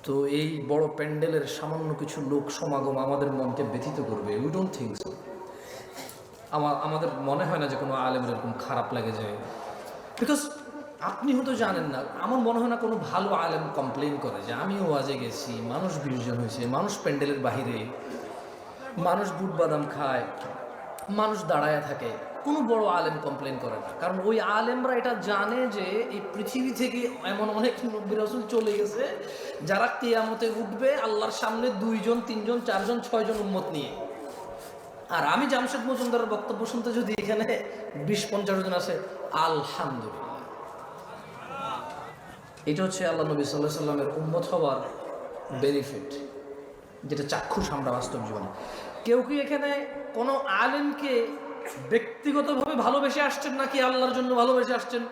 তো এই বড় প্যান্ডেলের সামান্য কিছু লোক সমাগম আমাদের মনকে ব্যথিত করবে? We don't think so. আমাদের মনে হয় না যে কোনো আলেমের এরকম খারাপ লাগে যায়, বিকজ আপনি হয়তো জানেন না, আমার মনে হয় না কোনো ভালো আলেম কমপ্লেন করে যে আমিও ওয়াজে গেছি, মানুষ বিসর্জন হয়েছে, মানুষ প্যান্ডেলের বাহিরে, মানুষ বুট বাদাম খায়, মানুষ দাঁড়ায় থাকে। কোনো বড় আলেম কমপ্লেন করে না, কারণ ওই আলেমরা এটা জানে যে এই পৃথিবী থেকে এমন অনেক নবী রাসূল চলে গেছে যারা কিয়ামতে উঠবে আল্লাহর সামনে 2 জন 3 জন 4 জন 6 জন উম্মত নিয়ে। আর আমি জামশেদ মজুমদারের বক্তব্য শুনতে যদি এখানে 20-50 জন আসে, আলহামদুলিল্লাহ। এটা হচ্ছে আল্লাহ নবী সাল্লাল্লাহু আলাইহি সাল্লামের উম্মত হওয়ার বেনিফিট, যেটা চাক্ষুষ আমরা বাস্তব জীবনে। কেউ কি এখানে কোনো আলেমকে ব্যক্তিগতভাবে ভালোবেসে আসছেন নাকি আল্লাহর জন্য ভালোবেসে আসছেন?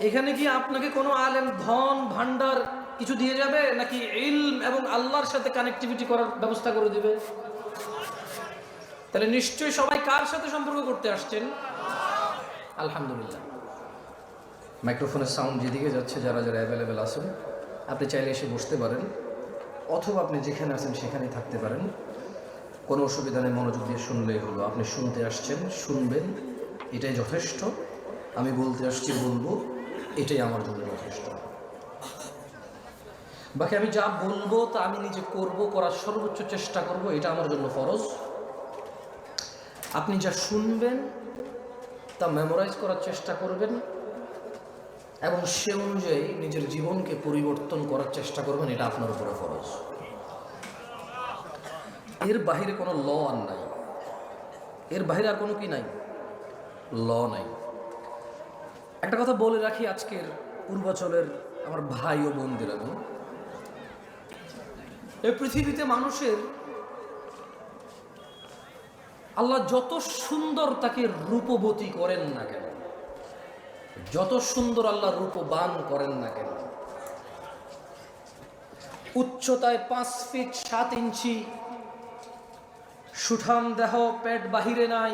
এখানে কি আপনাকে কোনো আলেম ধন ভান্ডার কিছু দিয়ে যাবে, নাকি ইলম এবং আল্লাহর সাথে কানেক্টিভিটি করার ব্যবস্থা করে দিবে? তাহলে নিশ্চয়ই সবাই কার সাথে সম্পর্ক করতে আসছেন? আলহামদুলিল্লাহ। মাইক্রোফোনের সাউন্ড যেদিকে যাচ্ছে, যারা যারা অ্যাভেলেবেল আছেন আপনি চাইলে এসে বসতে পারেন, অথবা আপনি যেখানে আছেন সেখানেই থাকতে পারেন। কোনো অসুবিধা নেই, মনোযোগ দিয়ে শুনলেই হলো। আপনি শুনতে আসছেন, শুনবেন, এটাই যথেষ্ট। আমি বলতে আসছি, বলবো, এটাই আমার জন্য যথেষ্ট। বাকি আমি যা বলবো তা আমি নিজে করব, করার সর্বোচ্চ চেষ্টা করব, এটা আমার জন্য ফরজ। আপনি যা শুনবেন তা মেমোরাইজ করার চেষ্টা করবেন এবং সে অনুযায়ী নিজের জীবনকে পরিবর্তন করার চেষ্টা করবেন, এটা আপনার উপরে ফরজ। এর বাহিরে কোনো ল আর নাই, এর বাহিরে আর কোনো কি নাই, ল নাই। একটা কথা বলে রাখি আজকের পূর্বাচলের আমার ভাই ও বোনদের, আমি এই পৃথিবীতে মানুষের আল্লাহ যত সুন্দর তাকে রূপবতী করেন না কেন, যত সুন্দর আল্লাহ রূপবান করেন না কেন, উচ্চতায় 5 ফিট 7 ইঞ্চি, সুঠাম দেহ, পেট বাহিরে নাই,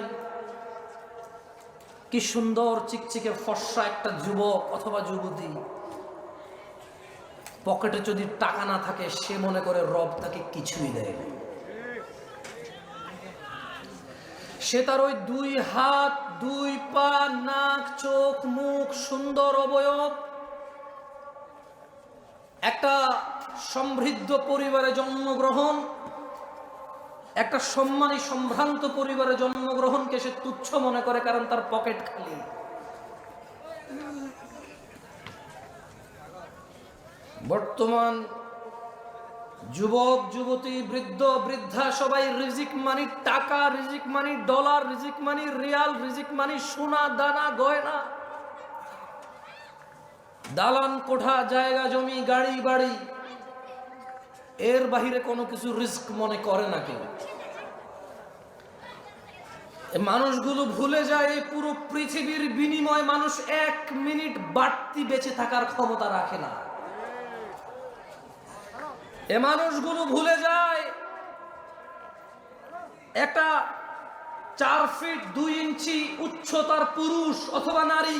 কি সুন্দর চিকচিকে ফর্সা একটা যুবক অথবা যুবতী, পকেটে যদি টাকা না থাকে সে মনে করে রব তাকে কিছুই দেয় না। সে তার ওই 2 হাত 2 পা, নাক, চোখ, মুখ, সুন্দর অবয়ব, একটা সমৃদ্ধ পরিবারে জন্মগ্রহণ, একটা সম্মানী সম্ভ্রান্ত পরিবারে জন্মগ্রহণকে সে তুচ্ছ মনে করে, কারণ তার পকেট খালি। বর্তমান যুবক যুবতী, বৃদ্ধ বৃদ্ধা সবাই রিজিক মানি টাকা, রিজিক মানি ডলার, রিজিক মানি রিয়াল, রিজিক মানি সোনা দানা গয়না, দালান কোঠা, জায়গা জমি, গাড়ি বাড়ি। এর বাহিরে কোনো কিছু রিস্ক মনে করে না কেউ। মানুষগুলো ভুলে যায় এই পুরো পৃথিবীর বিনিময়ে মানুষ 1 মিনিট বাড়তি বেঁচে থাকার ক্ষমতা রাখে না। এ মানুষগুলো ভুলে যায় একটা 4 ফিট 2 ইঞ্চি উচ্চতার পুরুষ অথবা নারী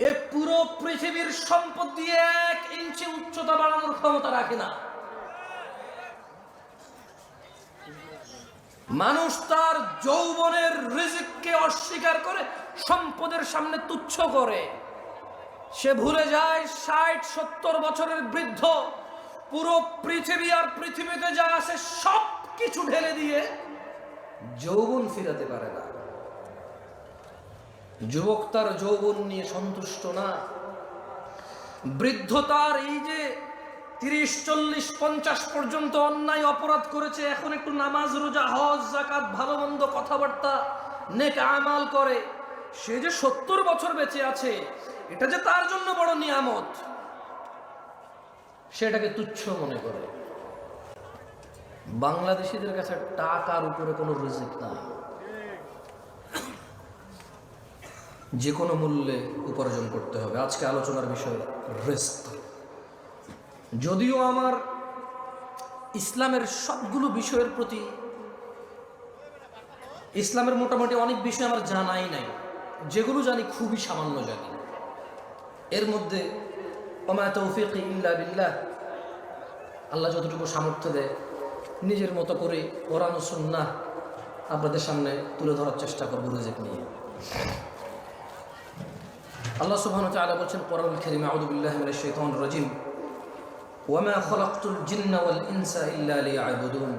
এ পুরো পৃথিবীর সম্পদ দিয়ে 1 ইঞ্চি উচ্চতা বাড়ানোর ক্ষমতা রাখে না। মানুষ তার যৌবনের রিজিককে অস্বীকার করে সম্পদের সামনে তুচ্ছ করে। সে ভুলে যায় 60-70 বছরের বৃদ্ধ পুরো পৃথিবী আর পৃথিবীতে যা আছে সব কিছু ঢেলে দিয়ে যৌবন ফিরাতে পারে না। যুবক তার যৌবন নিয়ে সন্তুষ্ট না। বৃদ্ধ তার এই যে 30-40-50 পর্যন্ত অন্যায় অপরাধ করেছে, এখন একটু নামাজ রোজা হজ যাকাত ভালো মন্দ কথাবার্তা নেক আমাল করে, সে যে 70 বছর বেঁচে আছে এটা যে তার জন্য বড় নিয়ামত, সেটাকে তুচ্ছ মনে করে। বাংলাদেশিদের কাছে টাকার উপরে কোনো রিজিক নাই, যে কোনো মূল্যে উপার্জন করতে হবে। আজকে আলোচনার বিষয় রিস্ক। যদিও আমার ইসলামের সবগুলো বিষয়ের প্রতি, ইসলামের মোটামুটি অনেক বিষয় আমার জানাই নাই, যেগুলো জানি খুবই সামান্য জানি। এর মধ্যে ওমা তৌফিকি ইল্লা বিল্লাহ। আল্লাহ যতটুকু সামর্থ্য দেয় নিজের মতো করে কোরআন ও সুন্নাহ আপনাদের সামনে তুলে ধরার চেষ্টা করব রিজিক নিয়ে। আল্লাহ সুবহানাহু ওয়া তাআলা বলেন কোরআনুল কারীমে, আউযু বিল্লাহি মিনাশ শাইতানির রাজীম, ওয়ামা খালাকতুল জিন্না ওয়াল ইনসা ইল্লা লিয়াবুদুন।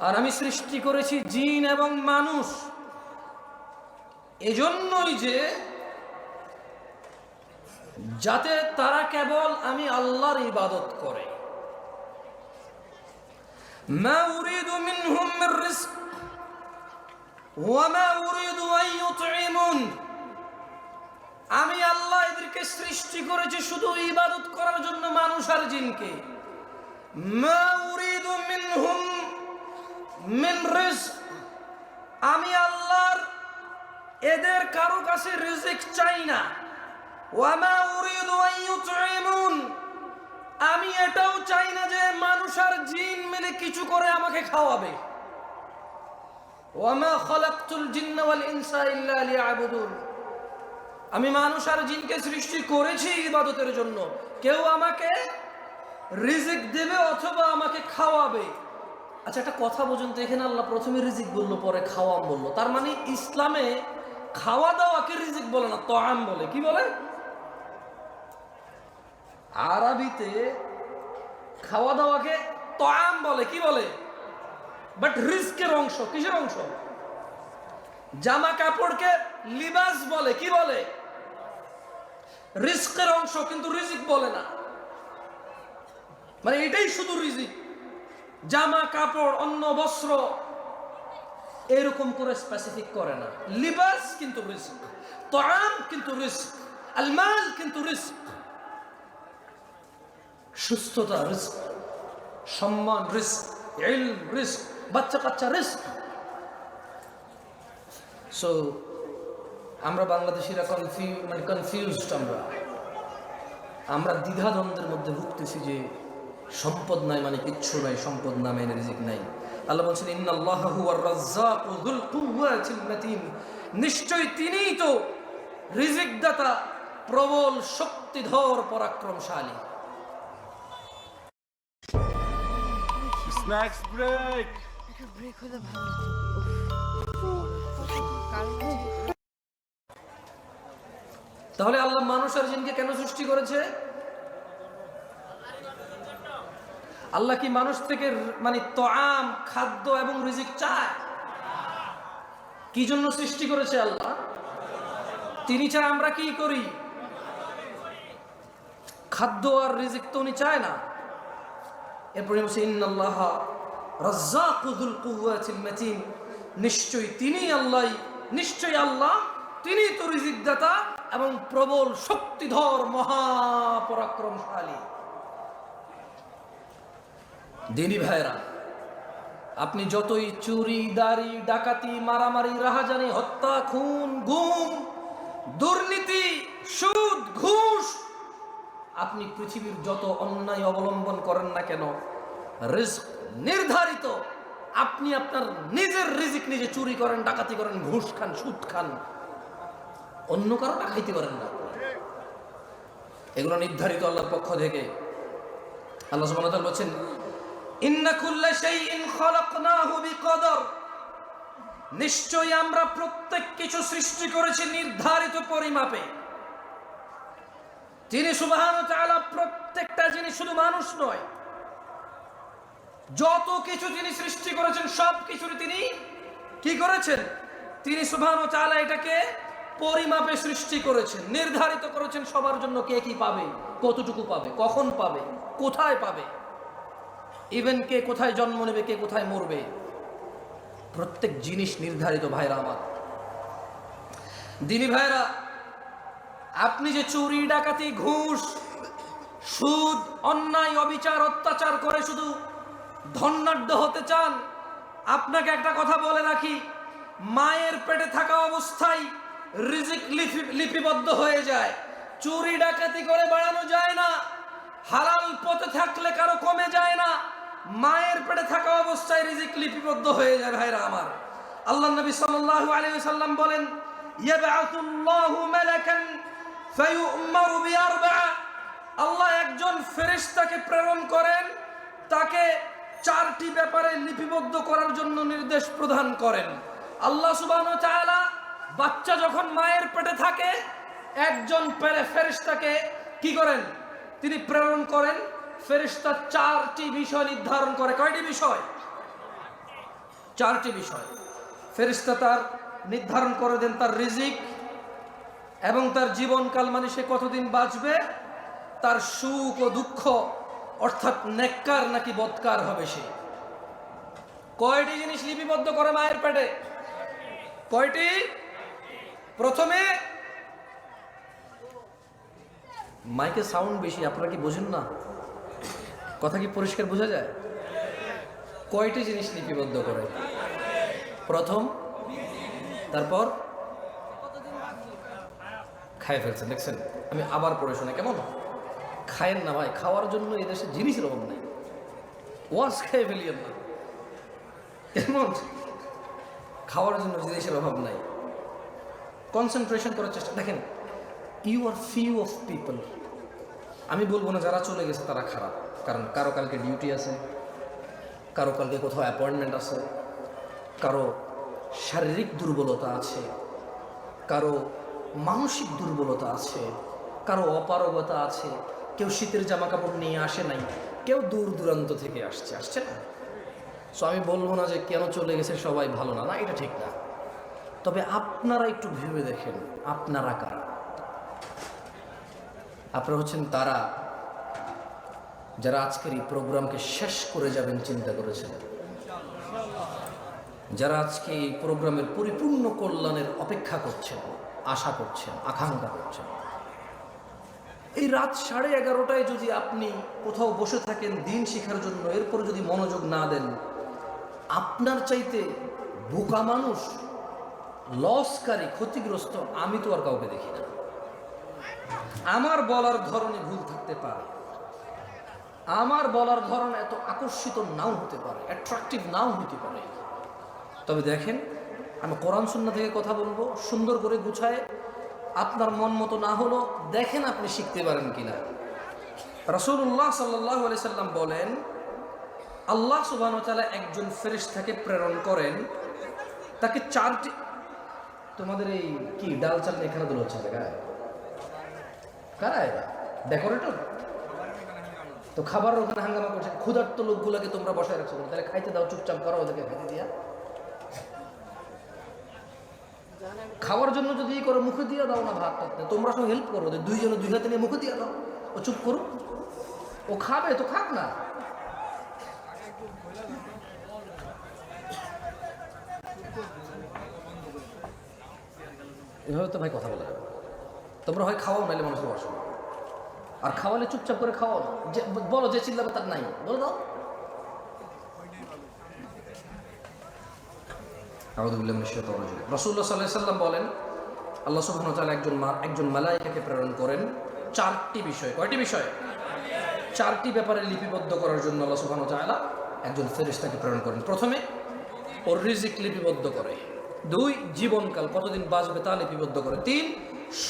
আর আমি সৃষ্টি করেছি জিন এবং মানুষ এজন্যই যে যাতে তারা কেবল আমি আল্লাহর ইবাদত করে। মা উরিদু মিনহুম মির রিজক ওয়া মা উরিদু আন ইউতঈমুন। আমি আল্লাহ এদেরকে সৃষ্টি করেছি শুধু ইবাদত করার জন্য, মানুষ আর জিনকে। মা উরিদু মিনহুম মিন রিজক, আমি আল্লাহর এদের কারো কাছে রিজিক চাই না। ওয়া মা উরিদু আন ইউতঈমুন, আমি এটাও চাই না যে মানুষ আর জিন মিলে কিছু করে আমাকে খাওয়াবে। ওয়া মা খালাকতুল জিন্না ওয়াল ইনসা ইল্লা লিয়াবুদুন, আমি মানুষ আর জিনকে সৃষ্টি করেছি ইবাদতের জন্য। কেউ আমাকে রিজিক দেবে অথবা আমাকে খাওয়াবে। আচ্ছা, একটা কথা বুঝুন তো, এখানে আল্লাহ প্রথমে রিজিক বললো, পরে খাওয়াম বললো। তার মানে ইসলামে খাওয়া দাওয়াকে রিজিক বলে না, তাআম বলে। কি বলে? আরবিতে খাওয়া দাওয়াকে তাআম বলে। কি বলে? বাট রিজকের অংশ। কিসের অংশ? জামা কাপড়কে লিবাস বলে। কি বলে? রিজকের অংশ, কিন্তু রিজিক বলে না। মানে এটাই শুধু রিজিক। জামা কাপড়, অন্ন বস্ত্র এরকম করে স্পেসিফিক করে না। লিবাস কিন্তু রিজক, তাআম কিন্তু রিজক, আল মাল কিন্তু রিজক। সুস্থতা রিজক, সম্মান রিজক, ইলম রিজক, বাচ্চা কাচ্চা রিজক। সো আমরা বাংলাদেশিরা কনফিউজড। আমরা দ্বিধাদ্বন্দ্বের মধ্যে ভুগতেছি যে সম্পদ নাই মানে কিচ্ছু নাই, সম্পদ না মানে রিজিক নাই। আল্লাহ বলছেন ইন্নাল্লাহা হুয়ার রাজ্জাকু যুল কুওয়াতিল মাতিন, নিশ্চয়ই তিনিই তো রিজিক দাতা, প্রবল শক্তিধর পরাক্রমশালী। Snacks break. ব্রেক হলে ভালো হতো। তাহলে আল্লাহ মানুষ আর জিনকে কেন সৃষ্টি করেছে? আল্লাহ কি মানুষ থেকে মানে তাআম, খাদ্য এবং রিজিক চায়? কি জন্য সৃষ্টি করেছে আল্লাহ? তিনি চায় আমরা কি করি? খাদ্য আর রিজিক তো উনি চায় না। এরপরে বলছে ইন্নাল্লাহা রাজ্জাকু যুল কুওয়াতিল মাতিন, নিশ্চয়ই তিনি আল্লাহ, নিশ্চয়ই আল্লাহ তিনি তো রিজিক দাতা এবং প্রবল শক্তিধর মহাপরাক্রমশালী। দিনী ভাইরা, আপনি যতই চুরি, দাড়ি, ডাকাতি, মারামারি, রাহাজানি, হত্যা, খুন, গুম, দুর্নীতি, সুদ, ঘুষ, আপনি পৃথিবীর যত অন্যায় অবলম্বন করেন না কেন, রিজক নির্ধারিত। আপনি আপনার নিজের রিজিক নিজে চুরি করেন, ডাকাতি করেন, ঘুষ খান, সুদ খান, অন্য কারো ডাকাইতে পারেন না। এগুলো নির্ধারিত আল্লাহর পক্ষ থেকে। আল্লাহ সুবহানাহু ওয়া তাআলা বলেন ইন্না কুল্লা শাইইন খালাকনাহু বিকদর, নিশ্চয়ই আমরা প্রত্যেক কিছু সৃষ্টি করেছি নির্ধারিত পরিমাপে। তিনি সুবহানাহু ওয়া তাআলা প্রত্যেকটা জিনিস, শুধু মানুষ নয়, যত কিছু তিনি সৃষ্টি করেছেন সব কিছুর তিনি কি করেছেন? তিনি সুবহানাহু ওয়া তাআলা এটাকে পরিমাপে সৃষ্টি করেছেন, নির্ধারিত করেছেন সবার জন্য কে কি পাবে, কতটুকু পাবে, কখন পাবে, কোথায় পাবে, ইভেন কে কোথায় জন্ম নেবে, কে কোথায় মরবে, প্রত্যেক জিনিস নির্ধারিত। ভাইরা আমার, দিনী ভাইরা, আপনি যে চুরি, ডাকাতি, ঘুষ, সুদ, অন্যায়, অবিচার, অত্যাচার করে শুধু ধনাঢ্য হতে চান, আপনাকে একটা কথা বলে রাখি, মায়ের পেটে থাকা অবস্থায় রিজিক লিপিবদ্ধ হয়ে যায়। চুরি ডাকাতি করে বাড়ানো যায় না, হালাল পথে থাকলে কারো কমে যায় না, মায়ের পেটে থাকা অবস্থায় রিজিক লিপিবদ্ধ হয়ে যায়। ভাইরা আমার, আল্লাহ নবী সাল্লাল্লাহু আলাইহি ওয়াসাল্লাম বলেন ইয়াবআতুল্লাহু মালাকান ফায়ুমারু বিআরবা'a, আল্লাহ একজন ফেরেশতাকে প্রেরণ করেন, তাকে 4টি ব্যাপারে লিপিবদ্ধ করার জন্য নির্দেশ প্রদান করেন। আল্লাহ সুবহানাহু ওয়া তাআলা বাচ্চা যখন মায়ের পেটে থাকে, একজন ফেরেশতাকে কি করেন? তিনি প্রেরণ করেন। ফেরেশতা 4টি বিষয় নির্ধারণ করে। কয়টি বিষয়? 4টি বিষয়। ফেরেশতা তার নির্ধারণ করে দেন তার রিজিক এবং তার জীবনকাল, মানে সে কতদিন বাঁচবে, তার সুখ ও দুঃখ, অর্থাৎ নেককার নাকি বদকার হবে সে। কয়টি জিনিস লিপিবদ্ধ করে মায়ের পেটে? কয়টি? প্রথমে, মাইকে সাউন্ড বেশি, আপনারা কি বোঝেন না? কথা কি পরিষ্কার বোঝা যায়? কয়টি জিনিস লিপিবদ্ধ করে? প্রথম, তারপর খায় ফেলছেন, দেখছেন? আমি আবার পড়ে শোনা, কেমন? খায়েন না ভাই, খাওয়ার জন্য এই দেশে জিনিসের অভাব নেই। ওয়াজ খেয়ে ফেলিয়েন না, কেমন? খাওয়ার জন্য জিনিসের অভাব নাই। কনসেন্ট্রেশন করার চেষ্টা। দেখেন, you are few of people. আমি বলবো না যারা চলে গেছে তারা খারাপ, কারণ কারো কালকে ডিউটি আছে, কারো কালকে কোথাও অ্যাপয়েন্টমেন্ট আছে, কারো শারীরিক দুর্বলতা আছে, কারো মানসিক দুর্বলতা আছে, কারো অপারগতা আছে, কেউ শীতের জামা কাপড় নিয়ে আসে নাই, কেউ দূর দূরান্ত থেকে আসছে না। সো আমি বলবো না যে কেন চলে গেছে সবাই ভালো না, না এটা ঠিক না। তবে আপনারা একটু ভেবে দেখেন, আপনারা কারা? আপনারা হচ্ছেন তারা যারা আজকের এই প্রোগ্রামকে শেষ করে যাবেন চিন্তা করেছিলেন, যারা আজকে এই প্রোগ্রামের পরিপূর্ণ কল্যাণের অপেক্ষা করছেন, আশা করছেন, আকাঙ্ক্ষা করছেন। এই রাত 11:30টায় যদি আপনি কোথাও বসে থাকেন দিন শেখার জন্য, এরপর যদি মনোযোগ না দেন, আপনার চাইতে বোকা মানুষ, লসকারী, ক্ষতিগ্রস্ত আমি তো আর কাউকে দেখি না। আমার বলার ধরনে ভুল থাকতে পারে, আমার বলার ধরন এত আকর্ষিত নাও হতে পারে, অ্যাট্রাকটিভ নাও হতে পারে, তবে দেখেন আমি কোরআন সুন্নাহ থেকে কথা বলবো সুন্দর করে গুছায়। আপনার মন মতো না হলো দেখেন আপনি শিখতে পারেন কিনা। রাসূলুল্লাহ সাল্লাল্লাহু আলাইহি সাল্লাম বলেন, আল্লাহ সুবহানাহু ওয়া তাআলা একজন ফেরেশতাকে প্রেরণ করেন, তাকে 4টি, তোমাদের এই কি ডাল চাল নিয়ে খেলাধুলা হচ্ছে জায়গায়? কারা এরা? ডেকোরেটর? তো খাবারের ওখানে হাঙ্গামা করছে, ক্ষুধার্ত লোকগুলোকে তোমরা বসায় রাখছো, তাহলে খাইতে দাও, চুপচাপ করো, ওদেরকে খাইতে দিয়া। খাওয়ার জন্য যদি করো মুখে দিয়ে দাও না ভাত টাত, তোমরা সব হেল্প করো, ওদের দুইজনে 2 হাতে নিয়ে মুখে দিয়ে দাও, ও চুপ করো, ও খাবে তো খাক না। এভাবে তো ভাই কথা বলা যাবে। তোমরা হয় খাওয়াও, নাইলে মানুষের বসো, আর খাওয়ালে চুপচাপ করে খাওয়াও না, যে বলো যে চিল্লাবে তার নাই, বলে দাও। রাসূলুল্লাহ সাল্লাল্লাহু আলাইহি ওয়াসাল্লাম বলেন, আল্লাহ সুবহানাহু ওয়া তাআলা একজন মালায়েকাকে প্রেরণ করেন 4টি বিষয়। কয়টি বিষয়? 4টি ব্যাপারে লিপিবদ্ধ করার জন্য আল্লাহ সুবহানাহু ওয়া তাআলা একজন ফেরেশতাকে প্রেরণ করেন। প্রথমে ওর রিজিক লিপিবদ্ধ করে, 2 জীবনকাল কতদিন বাঁচবে তা লিপিবদ্ধ করে, 3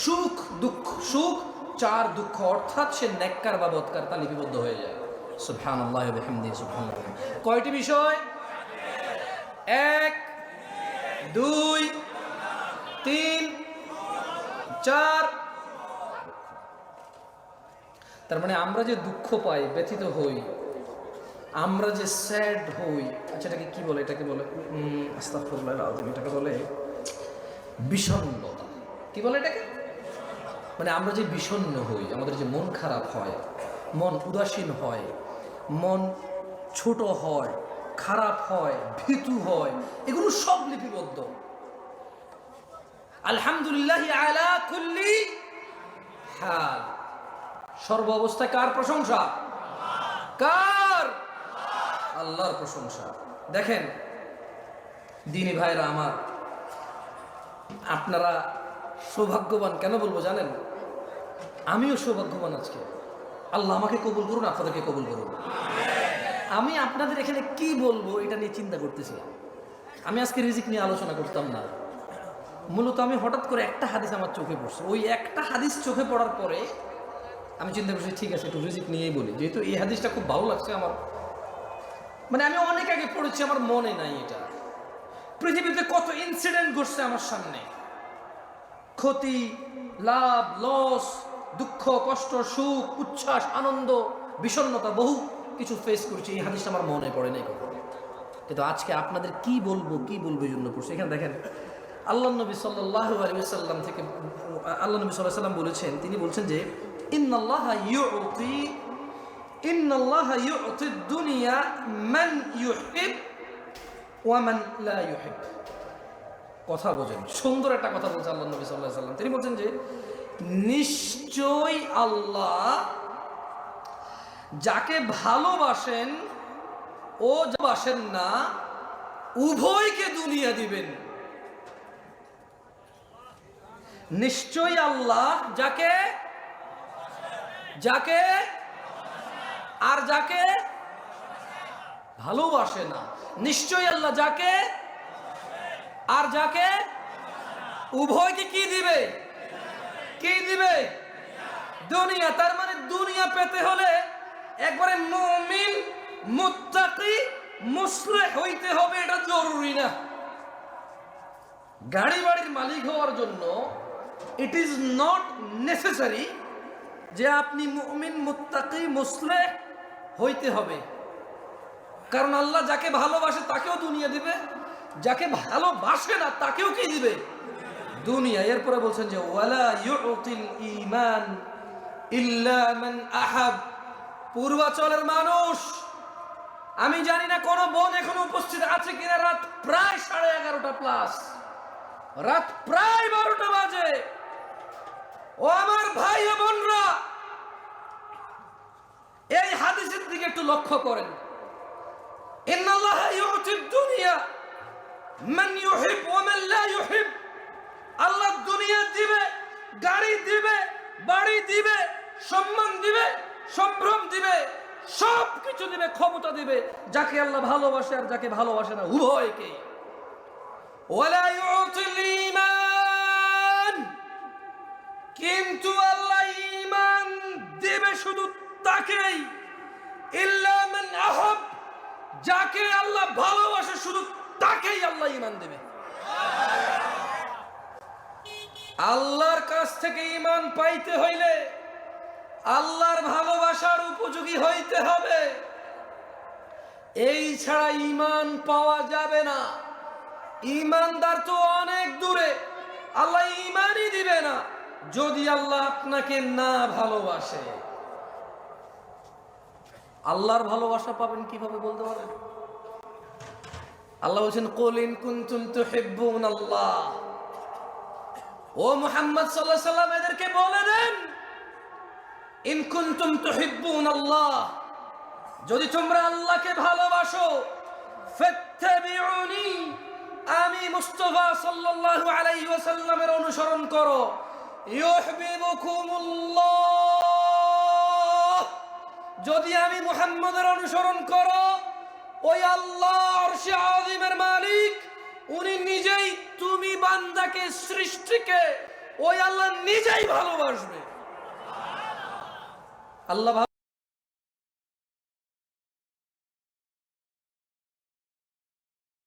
সুখ দুঃখ, সুখ, 4 দুঃখ, অর্থাৎ সে নেককার বা বদকার তা লিপিবদ্ধ হয়ে যায়। সুবহানাল্লাহি ওয়া বিহামদিহি সুবহানাল্লাহ। কয়টি বিষয়? 1 2 3 4। তার মানে আমরা যে দুঃখ পাই, ব্যথিত হই, আমরা যে স্যাড হই, আচ্ছা এটাকে কি বলে? এটাকে বলে আস্তাগফিরুল্লাহ আল-আযীম, এটাকে বলে বিষণ্ণতা। কি বলে এটাকে? মানে আমরা যে বিষণ্ণ হই, আমাদের যে মন খারাপ হয়, মন উদাসীন হয়, মন ছোট হয়, খারাপ হয়, ভীতু হয়, এগুলো সব লিপিবদ্ধ। আলহামদুলিল্লাহ আলা কুল্লি হাল, সর্ব অবস্থায় কার প্রশংসা? কার? আল্লাহর প্রশংসা। দেখেন দিনী ভাইরা আমার, আপনারা সৌভাগ্যবান। কেন বলবো জানেন? আমিও সৌভাগ্যবান আজকে। আল্লাহ আমাকে কবুল করুন, আপনাদেরকে কবুল করুন। আমি আপনাদের এখানে কি বলবো এটা নিয়ে চিন্তা করতেছিলাম। আমি আজকে রিজিক নিয়ে আলোচনা করতাম না, মূলত আমি হঠাৎ করে একটা হাদিস আমার চোখে পড়ছে, ওই একটা হাদিস চোখে পড়ার পরে আমি চিন্তা করছি ঠিক আছে একটু রিজিক নিয়েই বলি, যেহেতু এই হাদিসটা খুব ভালো লাগছে আমার, মানে আমি অনেক আগে পড়েছি, আমার মনে নাই এটা। পৃথিবীতে কত ইনসিডেন্ট ঘটছে আমার সামনে, ক্ষতি, লাভ, লস, দুঃখ, কষ্ট, সুখ, উচ্ছ্বাস, আনন্দ, বিষণ্ণতা, বহু কিছু ফেস করছি। এই হাদিসটা আমার মনে পড়ে নাই কখনো, কিন্তু আজকে আপনাদের কি বলবো এই জন্য পড়ছি। এখানে দেখেন আল্লাহ নবী সাল্লাল্লাহু আলাইহি ওয়াসাল্লাম থেকে, আল্লাহ নবী সাল্লাল্লাহু আলাইহি ওয়াসাল্লাম বলেছেন, তিনি বলছেন যে ইন্নাল্লাহা ইউতি দুনিয়া মান ইউহিব ওয়া মান লা ইউহিব। কথা বোঝেন, সুন্দর একটা কথা বলছে আল্লাহ নবী সাল্লাল্লাহু আলাইহি ওয়াসাল্লাম। তিনি বলছেন যে নিশ্চয় আল্লাহ যাকে ভালোবাসেন ও বাসেন না উভয়কে দুনিয়া দিবেন। নিশ্চয় আল্লাহ যাকে আর যাকে ভালোবাসে না, নিশ্চয় আল্লাহ যাকে আর যাকে উভয়কে কি দিবে? দুনিয়া। তার মানে দুনিয়া পেতে হলে একবারে মুমিন, মুত্তাকি, মুসলিহ হইতে হবে, এটা জরুরি না। গাড়ি বাড়ির মালিক হওয়ার জন্য ইট ইজ নট নেসেসারি যে আপনি মুমিন, মুত্তাকি, মুসলিহ হইতে হবে, কারণ আল্লাহ যাকে ভালোবাসে তাকেও দুনিয়া দিবে, যাকে ভালোবাসে না তাকেও কি দিবে? দুনিয়া। এরপরে বলছেন যে ওয়ালা ইউতিল ঈমান ইল্লা মান আহাব। পূর্বাচলের মানুষ, আমি জানি না কোন বোন এখন উপস্থিত আছে কিনা, রাত প্রায় 11:30 প্লাস, রাত প্রায় 12টা বাজে। ও আমার ভাই ও বোনরা, এই হাদিসের দিকে একটু লক্ষ্য করেন। ইন্নাল্লাহা ইউতিদ দুনিয়া মান ইউহিব ওয়া মান লা ইউহিব। আল্লাহ দুনিয়া দিবে, গাড়ি দিবে, বাড়ি দিবে, সম্মান দিবে, সম্ভ্রম দিবে, সব কিছু দিবে, ক্ষমতা দিবে যাকে আল্লাহ ভালোবাসে আর যাকে ভালোবাসে না উভয়কে। ওয়ালা ইউতিল ঈমান, কিন্তু আল্লাহ ঈমান দিবে শুধু তাকেই, ইল্লা মান আহাব, যাকে আল্লাহ ভালোবাসে শুধু তাকেই আল্লাহ ঈমান দেবে। আল্লাহর কাছ থেকে ঈমান পাইতে হইলে আল্লাহর ভালোবাসার উপযোগী হইতে হবে, এই ছাড়া ঈমান পাওয়া যাবে না। ঈমানদার তো অনেক দূরে, আল্লাহ ঈমানই দিবে না যদি আল্লাহ আপনাকে না ভালোবাসে। আল্লাহর ভালোবাসা পাবেন কিভাবে বলতে পারেন? আল্লাহ বলছেন কুল ইন কুনতুম তুহিব্বুনাল্লাহ। ও মুহাম্মদ সাল্লাল্লাহু আলাইহি সাল্লাম, এদেরকে বলে দেন ইন কুনতুম তুহিব্বুনাল্লাহ, যদি তোমরা আল্লাহকে ভালোবাসো, ফাত্তাবিউনি, আমি মুস্তাফা সাল্লাল্লাহু আলাইহি ওয়াসাল্লামের অনুসরণ করো, ইউহিব্বুকুমুল্লাহ, যদি আমি মুহাম্মদের অনুসরণ করো, ওই আল্লাহ আরশে আযীমের মালিক উনি নিজেই, তুমি বান্দাকে, সৃষ্টিকে ওই আল্লাহ নিজেই ভালোবাসবে। আল্লাহ